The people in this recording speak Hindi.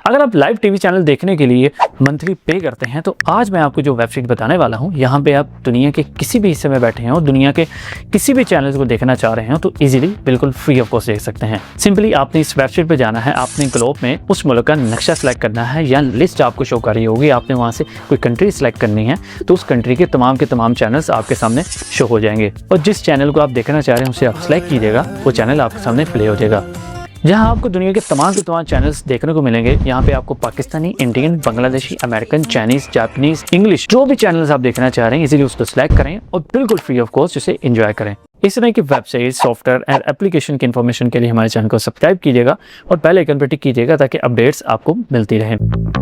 अगर आप लाइव टीवी चैनल देखने के लिए मंथली पे करते हैं तो आज मैं आपको जो वेबसाइट बताने वाला हूं, यहां पे आप दुनिया के किसी भी हिस्से में बैठे हैं और दुनिया के किसी भी चैनल्स को देखना चाह रहे हो तो इजीली बिल्कुल फ्री ऑफ कॉस्ट देख सकते हैं। सिंपली आपने इस वेबसाइट पे जाना है, आपने ग्लोब में उस मुल्क का नक्शा सेलेक्ट करना है या लिस्ट आपको शो कर रही होगी, आपने वहां से कोई कंट्री सेलेक्ट करनी है तो उस कंट्री के तमाम चैनल्स आपके सामने शो हो जाएंगे और जिस चैनल को आप देखना चाह रहे हैं उसे आप सेलेक्ट कीजिएगा, वो चैनल आपके सामने प्ले हो जाएगा। जहां आपको दुनिया के तमाम चैनल्स देखने को मिलेंगे। यहाँ पे आपको Pakistani, Indian, Bangladeshi, American, Chinese, Japanese, English, जो भी चैनल्स आप देखना चाह रहे हैं इजीली उसको सिलेक्ट करें और बिल्कुल फ्री ऑफ कॉस्ट उसे एंजॉय करें। इस तरह की वेबसाइट, सॉफ्टवेयर और एप्लीकेशन की इन्फॉर्मेशन के लिए हमारे चैनल को सब्सक्राइब कीजिएगा और बेल आइकन पर टिक कीजिएगा ताकि अपडेट्स आपको मिलती रहें।